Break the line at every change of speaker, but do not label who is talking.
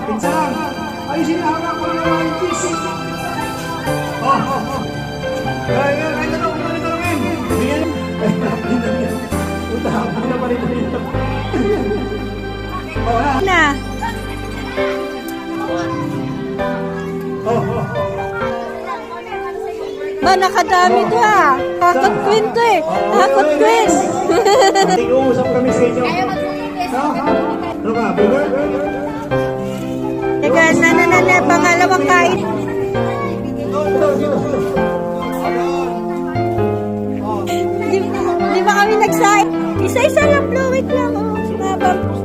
Pinsan. Ayusin na hawak ko na yung kiss. Ay, tanong, tanongin. Bigyan. Utahapon na pa rin dito.
Na. Ba, nakadami to ha. Hakot queen to eh. Hakot queen.
Nag-uusap kami sa inyo. Ano ka, Boomer?
Teka, pangalawang kain. Di ba kami nagsain? Isa-isa lang, Flo. Wait lang. Oh, mabang.